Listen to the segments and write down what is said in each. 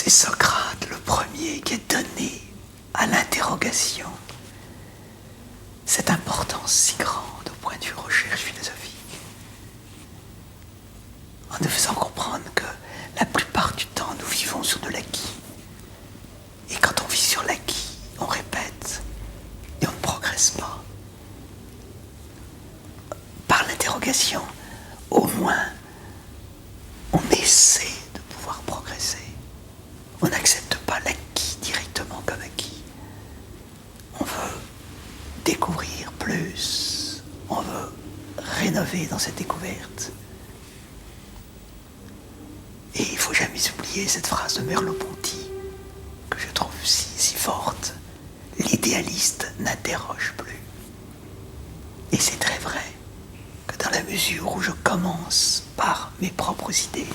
c'est Socrate le premier qui a donné à l'interrogation cette importance si grande au point de vue recherche philosophique, en nous faisant comprendre que la plupart du temps nous vivons sur de l'acquis. Et quand on vit sur l'acquis, on répète et on ne progresse pas. Par l'interrogation, au moins, on essaie de pouvoir progresser. On n'accepte pas l'acquis directement comme acquis. On veut découvrir plus. On veut rénover dans cette découverte. Et il ne faut jamais oublier cette phrase de Merleau-Ponty, que je trouve si forte. L'idéaliste n'interroge plus. Et c'est très vrai que dans la mesure où je commence par mes propres idées,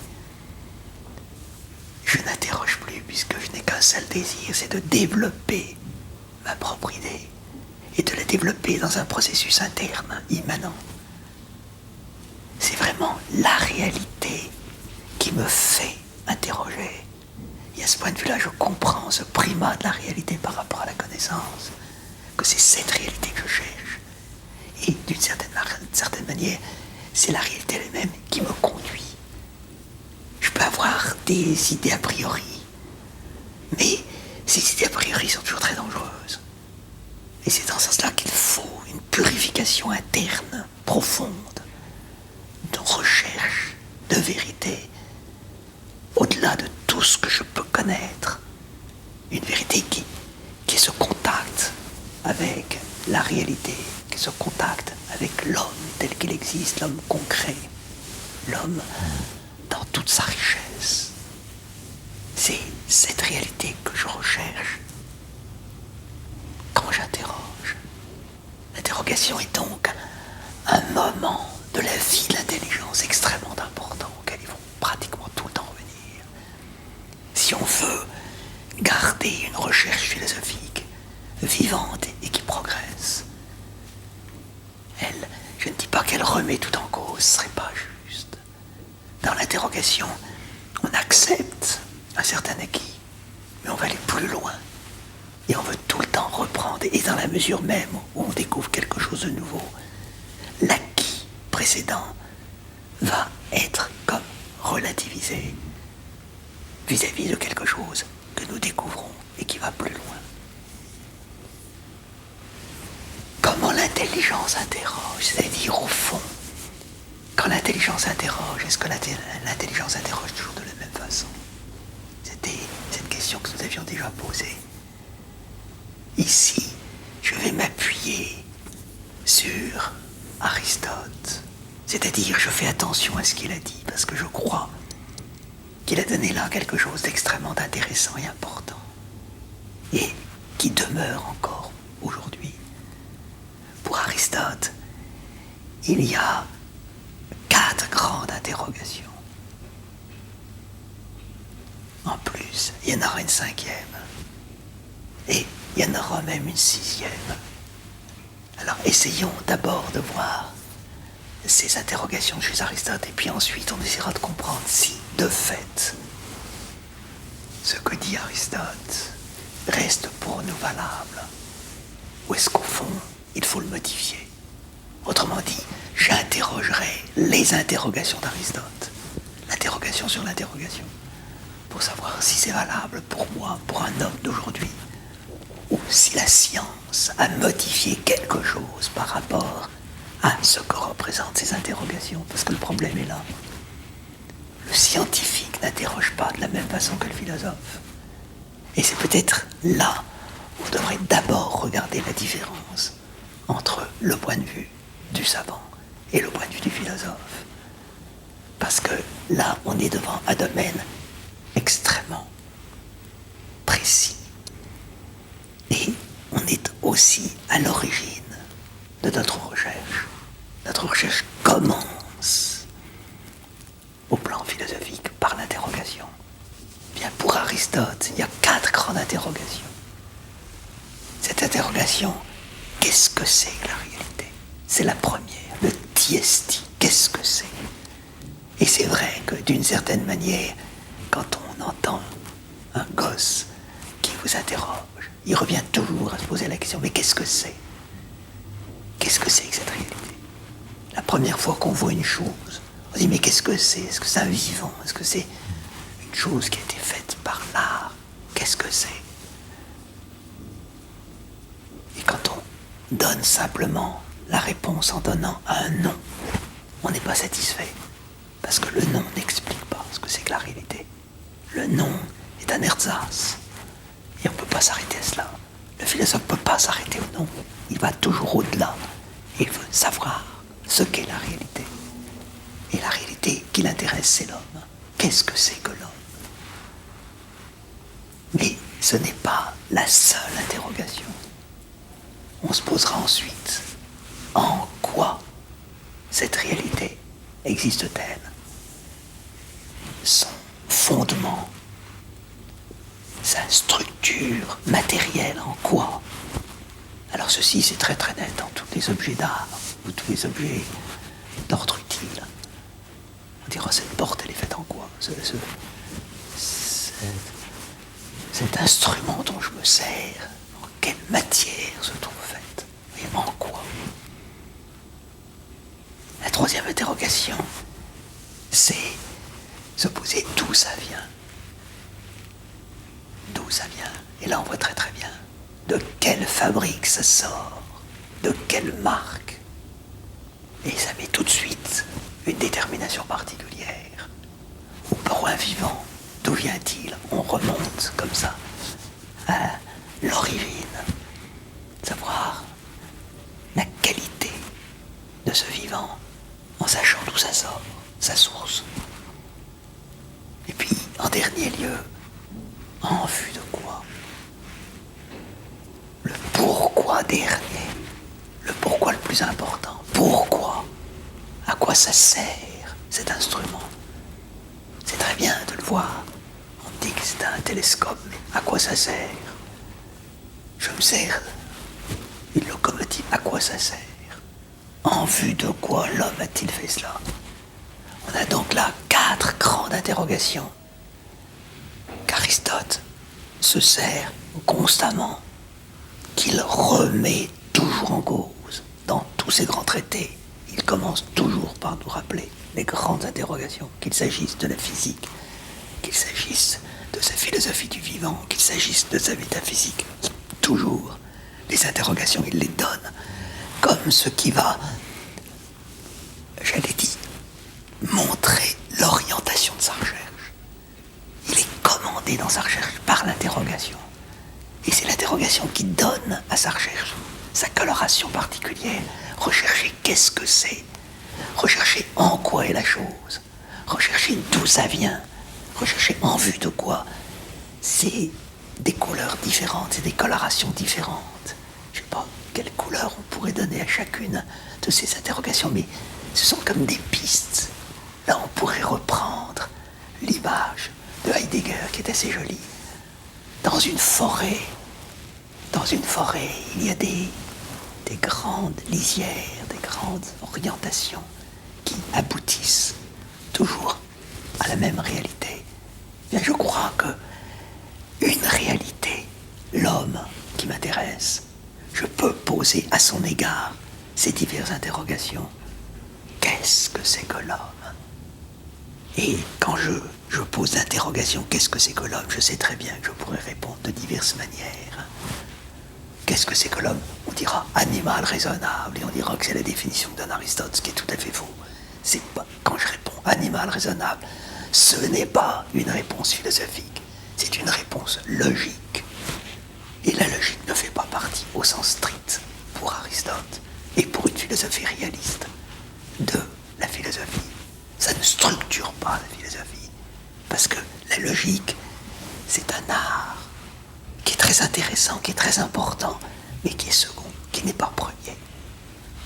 je n'interroge plus, puisque je n'ai qu'un seul désir, c'est de développer ma propre idée et de la développer dans un processus interne, immanent. C'est vraiment la réalité qui me fait interroger. Et à ce point de vue-là, je comprends ce primat de la réalité par rapport à la connaissance, que c'est cette réalité que je cherche. Et d'une certaine manière, c'est la réalité elle-même qui me conduit. Je peux avoir des idées a priori, mais ces idées a priori sont toujours très dangereuses. Et c'est dans ce sens-là qu'il faut une purification interne, profonde, de recherche, de vérité, au-delà de tout ce que je peux connaître. Une vérité qui est ce contact avec la réalité, qui est ce contact avec l'homme tel qu'il existe, l'homme concret, l'homme dans toute sa richesse. C'est cette réalité que je recherche quand j'interroge. L'interrogation est donc un moment de la vie de l'intelligence extrêmement important auquel il faut pratiquement tout le temps revenir. Si on veut garder une recherche philosophique vivante et qui progresse, je ne dis pas qu'elle remet tout en cause, ce ne serait pas juste. Dans l'interrogation, on accepte un certain acquis, mais on va aller plus loin. Et on veut tout le temps reprendre, et dans la mesure même où on découvre quelque chose de nouveau, l'acquis précédent va être comme relativisé vis-à-vis de quelque chose que nous découvrons et qui va plus loin. Comment l'intelligence interroge, c'est-à-dire au fond, quand l'intelligence interroge, est-ce que l'intelligence interroge toujours de la même façon? C'était cette question que nous avions déjà posée. Ici, je vais m'appuyer sur Aristote, c'est-à-dire je fais attention à ce qu'il a dit, parce que je crois qu'il a donné là quelque chose d'extrêmement intéressant et important, et qui demeure encore aujourd'hui. Pour Aristote, il y a 4 grandes interrogations. En plus, il y en aura une 5e. Et il y en aura même une 6e. Alors, essayons d'abord de voir ces interrogations chez Aristote, et puis ensuite on essaiera de comprendre si, de fait, ce que dit Aristote reste pour nous valable, ou est-ce qu'au fond, il faut le modifier. Autrement dit, j'interrogerai les interrogations d'Aristote, l'interrogation sur l'interrogation, pour savoir si c'est valable pour moi, pour un homme d'aujourd'hui, ou si la science a modifié quelque chose par rapport à ce que représentent ces interrogations, parce que le problème est là. Le scientifique n'interroge pas de la même façon que le philosophe. Et c'est peut-être là où on devrait d'abord regarder la différence entre le point de vue du savant et le point de vue du philosophe. Parce que là, on est devant un domaine extrêmement précis. Et on est aussi à l'origine de notre recherche. Notre recherche commence au plan philosophique par l'interrogation. Bien, pour Aristote, il y a 4 grandes interrogations. Cette interrogation, qu'est-ce que c'est que la réalité? C'est la première, le tiesti, qu'est-ce que c'est? Et c'est vrai que d'une certaine manière, quand on entend un nous interroge. Il revient toujours à se poser la question, mais qu'est-ce que c'est? Qu'est-ce que c'est que cette réalité? La première fois qu'on voit une chose, on dit, mais qu'est-ce que c'est? Est-ce que c'est un vivant? Est-ce que c'est une chose qui a été faite par l'art? Qu'est-ce que c'est? Et quand on donne simplement la réponse en donnant un nom, on n'est pas satisfait. Parce que le nom n'explique pas ce que c'est que la réalité. Le nom est un ersatz. Et on ne peut pas s'arrêter à cela. Le philosophe ne peut pas s'arrêter au nom. Il va toujours au-delà. Il veut savoir ce qu'est la réalité. Et la réalité qui l'intéresse, c'est l'homme. Qu'est-ce que c'est que l'homme? Mais ce n'est pas la seule interrogation. On se posera ensuite, en quoi cette réalité existe-t-elle? Son fondement, sa structure matérielle, en quoi? Alors ceci, c'est très très net dans tous les objets d'art, ou tous les objets d'ordre utile. On dira, cette porte, elle est faite en quoi? Cet instrument dont je me sers, en quelle matière se trouve faite? Et en quoi? La troisième interrogation, c'est se poser d'où ça vient. D'où ça vient? Et là, on voit très très bien de quelle fabrique ça sort, de quelle marque. Et ça met tout de suite une détermination particulière. Ou pour un vivant, d'où vient-il? On remonte comme ça à l'origine, savoir la qualité de ce vivant en sachant d'où ça sort, sa source. Et puis, en dernier lieu, en vue de quoi? Le pourquoi dernier, le pourquoi le plus important. Pourquoi? À quoi ça sert cet instrument? C'est très bien de le voir. On dit que c'est un télescope, mais à quoi ça sert? Je me sers une locomotive, à quoi ça sert? En vue de quoi l'homme a-t-il fait cela? On a donc là 4 grandes interrogations qu'Aristote se sert constamment, qu'il remet toujours en cause dans tous ses grands traités. Il commence toujours par nous rappeler les grandes interrogations, qu'il s'agisse de la physique, qu'il s'agisse de sa philosophie du vivant, qu'il s'agisse de sa métaphysique. Toujours, les interrogations, il les donne comme ce qui va, j'allais dire, montrer l'orientation de sa recherche. Il est commandé dans sa recherche par l'interrogation. Et c'est l'interrogation qui donne à sa recherche sa coloration particulière. Rechercher qu'est-ce que c'est, rechercher en quoi est la chose, rechercher d'où ça vient, rechercher en vue de quoi. C'est des couleurs différentes, c'est des colorations différentes. Je ne sais pas quelle couleur on pourrait donner à chacune de ces interrogations, mais ce sont comme des pistes. Là, on pourrait reprendre l'image de Heidegger, qui est assez jolie. Dans une forêt, il y a des grandes lisières, des grandes orientations qui aboutissent toujours à la même réalité. Bien, je crois que une réalité, l'homme qui m'intéresse, je peux poser à son égard ces diverses interrogations. Qu'est-ce que c'est que l'homme? Et quand je pose l'interrogation, qu'est-ce que c'est que l'homme? Je sais très bien que je pourrais répondre de diverses manières. Qu'est-ce que c'est que l'homme? On dira animal raisonnable, et on dira que c'est la définition d'un Aristote, ce qui est tout à fait faux. C'est pas, quand je réponds animal raisonnable, ce n'est pas une réponse philosophique, c'est une réponse logique. Et la logique ne fait pas partie, au sens strict, pour Aristote, et pour une philosophie réaliste, de la philosophie. Ça ne structure pas la philosophie, parce que la logique, c'est un art qui est très intéressant, qui est très important, mais qui est second, qui n'est pas premier.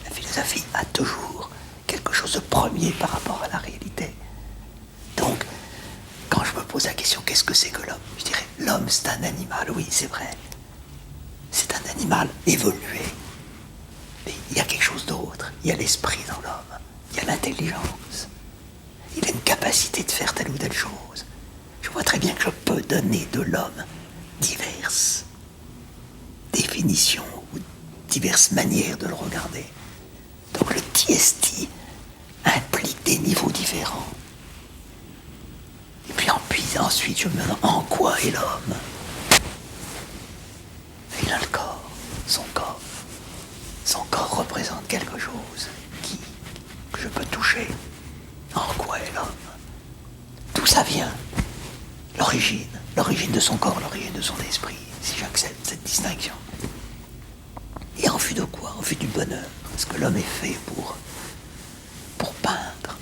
La philosophie a toujours quelque chose de premier par rapport à la réalité. Donc, quand je me pose la question, qu'est-ce que c'est que l'homme? Je dirais, l'homme c'est un animal, oui c'est vrai. C'est un animal évolué. Mais il y a quelque chose d'autre. Il y a l'esprit dans l'homme. Il y a l'intelligence. Il a une capacité de faire telle ou telle chose. Je vois très bien que je peux donner de l'homme diverses définitions ou diverses manières de le regarder. Donc le TST implique des niveaux différents. Et puis ensuite, je me demande en quoi est l'homme. Il a le corps, son corps. Son corps représente quelque chose que je peux toucher. En quoi est l'homme? D'où ça vient? L'origine de son corps, l'origine de son esprit, si j'accepte cette distinction. Et en vue de quoi? En vue du bonheur. Est-ce que l'homme est fait pour peindre?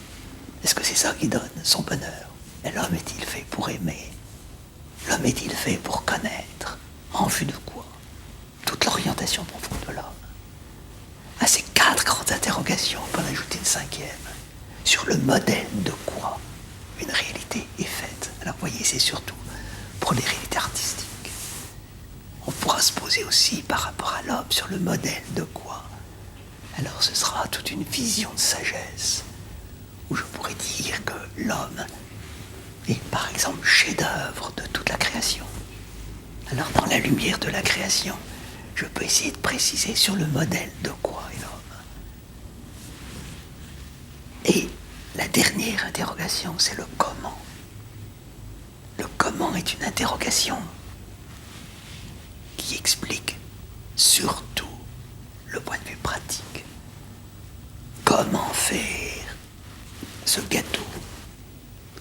Est-ce que c'est ça qui donne son bonheur? Et l'homme est-il fait pour aimer? L'homme est-il fait pour connaître? En vue de quoi? Toute l'orientation profonde de l'homme. À ces 4 grandes interrogations, on peut en ajouter une 5e. Sur le modèle de quoi une réalité est faite. Alors vous voyez, c'est surtout pour les réalités artistiques. On pourra se poser aussi par rapport à l'homme sur le modèle de quoi. Alors ce sera toute une vision de sagesse, où je pourrais dire que l'homme est par exemple chef-d'œuvre de toute la création. Alors dans la lumière de la création, je peux essayer de préciser sur le modèle de quoi est l'homme. Et la dernière interrogation, c'est le comment. Le comment est une interrogation qui explique surtout le point de vue pratique. Comment faire ce gâteau?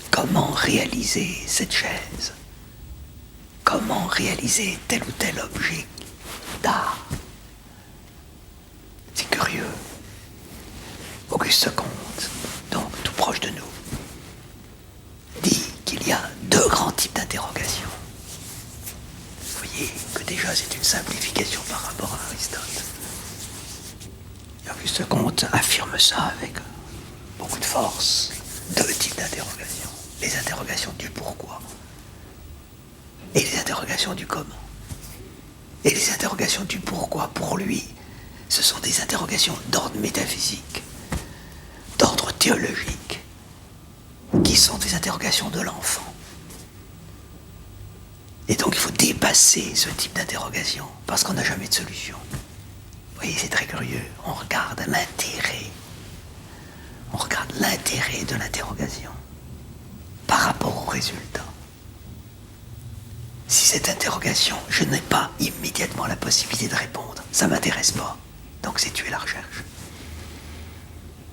Comment réaliser cette chaise? Comment réaliser tel ou tel objet d'art? C'est curieux. Auguste Comte, donc tout proche de nous, dit qu'il y a 2 grands types d'interrogations. Vous voyez que déjà c'est une simplification par rapport à Aristote. Et Auguste Comte affirme ça avec beaucoup de force. 2 types d'interrogations. Les interrogations du pourquoi et les interrogations du comment. Et les interrogations du pourquoi, pour lui, ce sont des interrogations d'ordre métaphysique, d'ordre théologique, qui sont des interrogations de l'enfant. Et donc il faut dépasser ce type d'interrogation, parce qu'on n'a jamais de solution. Vous voyez, c'est très curieux. On regarde l'intérêt. On regarde l'intérêt de l'interrogation par rapport au résultat. Si cette interrogation, je n'ai pas immédiatement la possibilité de répondre, ça ne m'intéresse pas. Donc c'est tuer la recherche.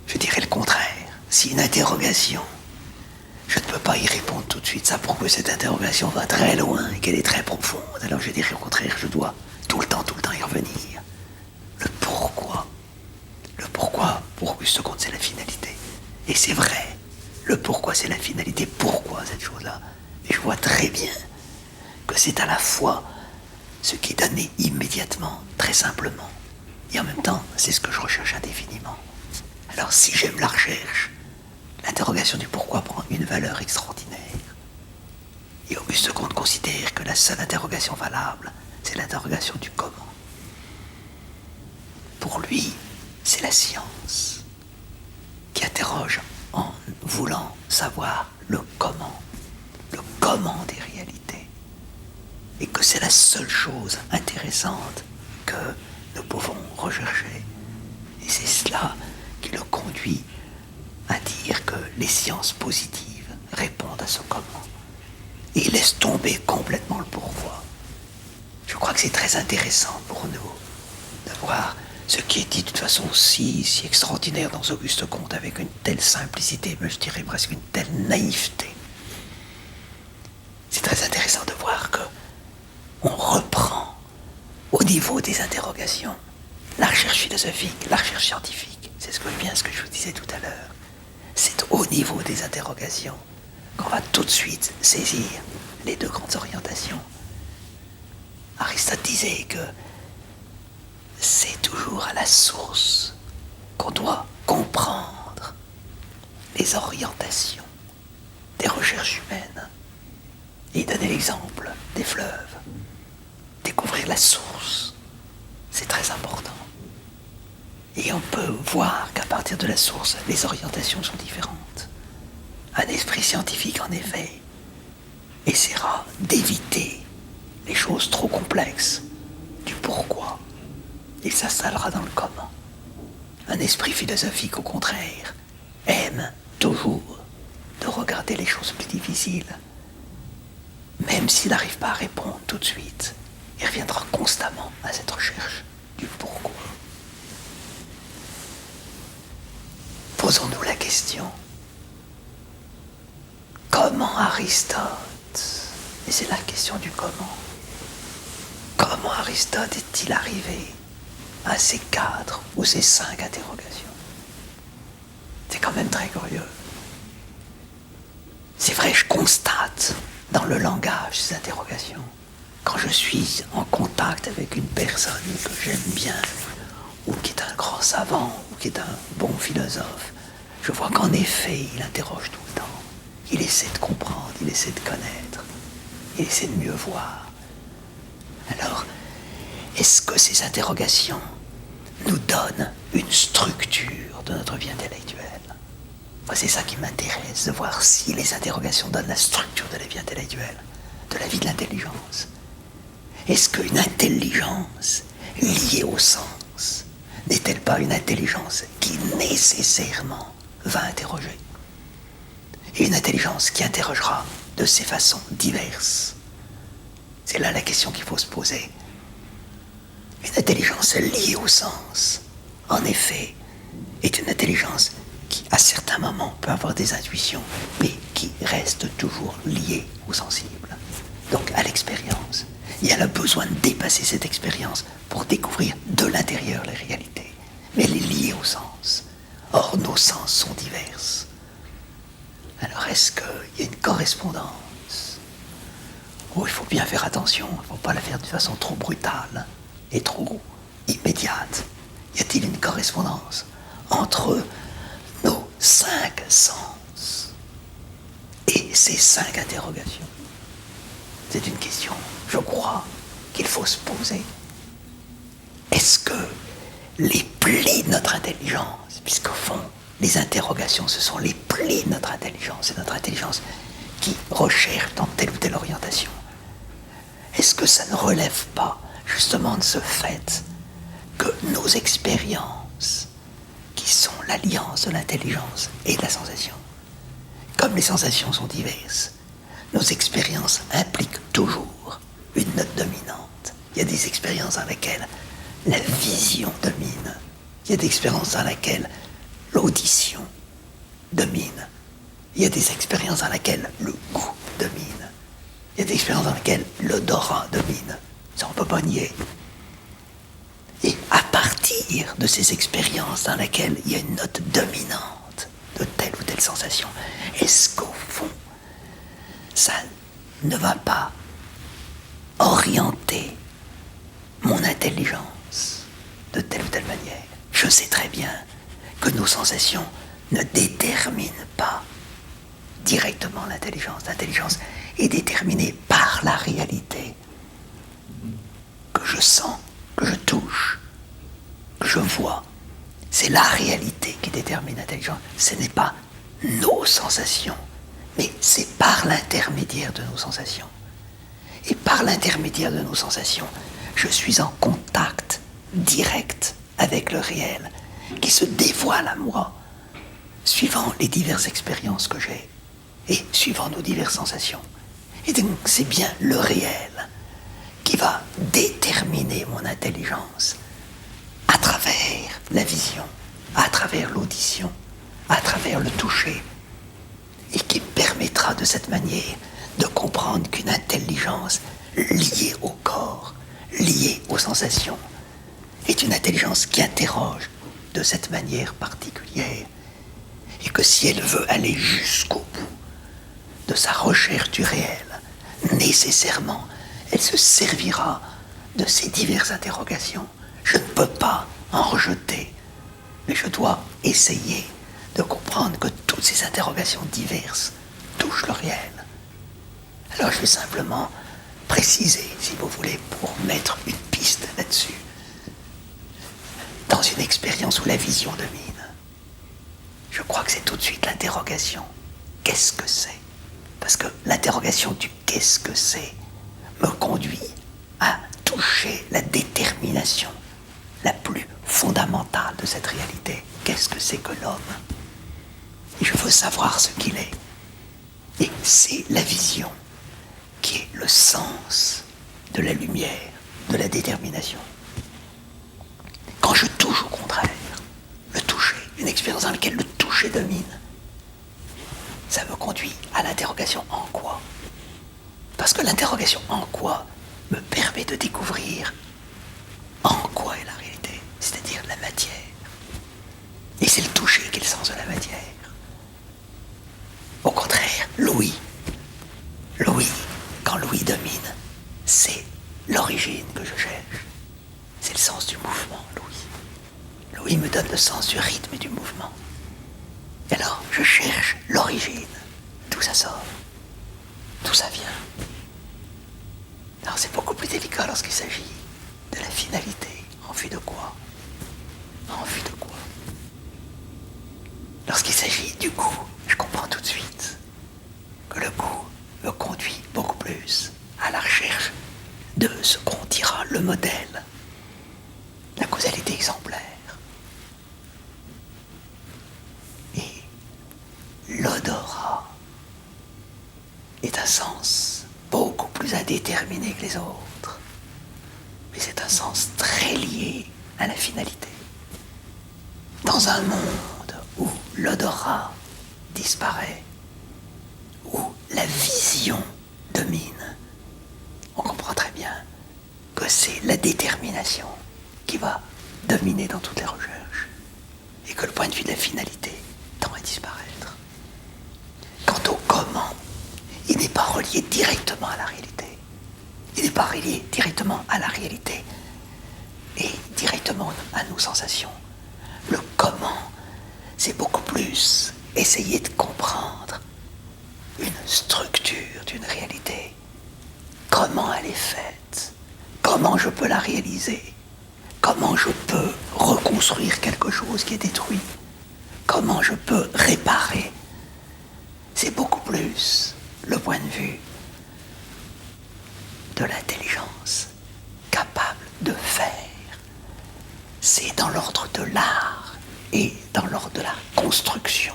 Je dirais le contraire. Si une interrogation, je ne peux pas y répondre tout de suite, ça prouve que cette interrogation va très loin et qu'elle est très profonde. Alors je dirais au contraire, je dois tout le temps y revenir. Le pourquoi, pour Auguste Comte, c'est la finalité. Et c'est vrai, le pourquoi, c'est la finalité. Pourquoi cette chose-là? Et je vois très bien que c'est à la fois ce qui est donné immédiatement, très simplement, et en même temps, c'est ce que je recherche indéfiniment. Alors si j'aime la recherche, l'interrogation du pourquoi prend une valeur extraordinaire. Et Auguste Comte considère que la seule interrogation valable, c'est l'interrogation du comment. Pour lui, c'est la science qui interroge en voulant savoir le comment des réalités. Et que c'est la seule chose intéressante que nous pouvons rechercher. Et c'est cela qui le conduit à dire que les sciences positives répondent à ce comment. Et il laisse tomber complètement le pourquoi. Je crois que c'est très intéressant pour nous de voir ce qui est dit de toute façon si extraordinaire dans Auguste Comte, avec une telle simplicité, mais je dirais presque une telle naïveté. C'est très intéressant de voir que on reprend au niveau des interrogations la recherche philosophique, la recherche scientifique. C'est ce que je vous disais tout à l'heure. C'est au niveau des interrogations qu'on va tout de suite saisir les 2 grandes orientations. Aristote disait que c'est toujours à la source qu'on doit comprendre les orientations des recherches humaines. Et il donnait l'exemple des fleuves. Découvrir la source, c'est très important. Et on peut voir qu'à partir de la source, les orientations sont différentes. Un esprit scientifique, en effet, essaiera d'éviter les choses trop complexes du pourquoi, il s'installera dans le comment. Un esprit philosophique, au contraire, aime toujours de regarder les choses plus difficiles. Même s'il n'arrive pas à répondre tout de suite, il reviendra constamment à cette recherche du pourquoi. Posons-nous la question, comment Aristote, et c'est la question du comment Aristote est-il arrivé à ces 4 ou ces 5 interrogations? C'est quand même très curieux. C'est vrai, je constate dans le langage ces interrogations. Quand je suis en contact avec une personne que j'aime bien, ou qui est un grand savant, ou qui est un bon philosophe, je vois qu'en effet, il interroge tout le temps. Il essaie de comprendre, il essaie de connaître, il essaie de mieux voir. Alors, est-ce que ces interrogations nous donnent une structure de notre vie intellectuelle? Moi, c'est ça qui m'intéresse, de voir si les interrogations donnent la structure de la vie intellectuelle, de la vie de l'intelligence. Est-ce qu'une intelligence liée au sens n'est-elle pas une intelligence qui nécessairement va interroger? Et une intelligence qui interrogera de ces façons diverses. C'est là la question qu'il faut se poser. Une intelligence liée au sens, en effet, est une intelligence qui, à certains moments, peut avoir des intuitions, mais qui reste toujours liée au sensible, donc à l'expérience. Et elle a besoin de dépasser cette expérience pour découvrir de l'intérieur les réalités. Mais elle est liée au sens. Or, nos sens sont divers. Alors, est-ce qu'il y a une correspondance? Oh, il faut bien faire attention, il ne faut pas la faire de façon trop brutale et trop immédiate. Y a-t-il une correspondance entre nos 5 sens et ces 5 interrogations? C'est une question, je crois, qu'il faut se poser. Est-ce que les plis de notre intelligence, puisqu'au fond, les interrogations, ce sont les plis de notre intelligence, c'est notre intelligence qui recherche dans telle ou telle orientation, est-ce que ça ne relève pas justement de ce fait que nos expériences, qui sont l'alliance de l'intelligence et de la sensation, comme les sensations sont diverses, nos expériences impliquent toujours une note dominante. Il y a des expériences dans lesquelles la vision domine. Il y a des expériences dans lesquelles l'audition domine. Il y a des expériences dans lesquelles le goût domine. Il y a des expériences dans lesquelles l'odorat domine. Ça, on ne peut pas nier. Et à partir de ces expériences dans lesquelles il y a une note dominante de telle ou telle sensation, est-ce qu'au fond, ça ne va pas orienter mon intelligence de telle ou telle manière? Je sais très bien que nos sensations ne déterminent pas directement l'intelligence. L'intelligence est déterminée par la réalité que je sens, que je touche, que je vois. C'est la réalité qui détermine l'intelligence. Ce n'est pas nos sensations, mais c'est par l'intermédiaire de nos sensations. Et par l'intermédiaire de nos sensations, je suis en contact direct avec le réel, qui se dévoile à moi, suivant les diverses expériences que j'ai, et suivant nos diverses sensations. Et donc c'est bien le réel qui va déterminer mon intelligence à travers la vision, à travers l'audition, à travers le toucher, et qui permettra de cette manière de comprendre qu'une intelligence liée au corps, liée aux sensations, est une intelligence qui interroge de cette manière particulière, et que si elle veut aller jusqu'au bout de sa recherche du réel, nécessairement, elle se servira de ces diverses interrogations. Je ne peux pas en rejeter, mais je dois essayer de comprendre que toutes ces interrogations diverses touchent le réel. Alors je vais simplement préciser, si vous voulez, pour mettre une piste là-dessus. Dans une expérience où la vision domine, je crois que c'est tout de suite l'interrogation. Qu'est-ce que c'est? Parce que l'interrogation du qu'est-ce que c'est me conduit à toucher la détermination la plus fondamentale de cette réalité. Qu'est-ce que c'est que l'homme? Et je veux savoir ce qu'il est. Et c'est la vision qui est le sens de la lumière, de la détermination. Quand je touche au contraire, le toucher, une expérience dans laquelle le toucher domine, ça me conduit à l'interrogation en quoi? Parce que l'interrogation en quoi me permet de découvrir en quoi est la réalité, c'est-à-dire la matière. Et c'est le toucher qui est le sens de la matière. Au contraire, Louis, quand Louis domine, c'est l'origine que je cherche. C'est le sens du mouvement, Louis. Louis me donne le sens du rythme et du mouvement. Et alors, je cherche l'origine. D'où ça sort? D'où ça vient? Alors c'est beaucoup plus délicat lorsqu'il s'agit de la finalité. En vue de quoi? En vue de quoi? Lorsqu'il s'agit du goût, je comprends tout de suite que le goût me conduit beaucoup plus à la recherche de ce qu'on dira le modèle, la causalité exemplaire. Et l'odorat est un sens beaucoup plus indéterminé que les autres, mais c'est un sens très lié à la finalité. Dans un monde où l'odorat disparaît, où la vision domine, on comprend très bien que c'est la détermination qui va dominer dans toutes les recherches et que le point de vue de la finalité tend à disparaître. Quant au comment, il n'est pas relié directement à la réalité. Il n'est pas relié directement à la réalité et directement à nos sensations. Le comment, c'est beaucoup plus essayer de comprendre une structure d'une réalité. Comment elle est faite? Comment je peux la réaliser? Comment je peux reconstruire quelque chose qui est détruit? Comment je peux réparer? C'est beaucoup plus le point de vue de l'intelligence capable de faire. C'est dans l'ordre de l'art et dans l'ordre de la construction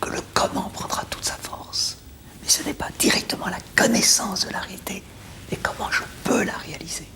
que le comment prendra toute sa force. Mais ce n'est pas directement la connaissance de la réalité, mais comment je peux la réaliser.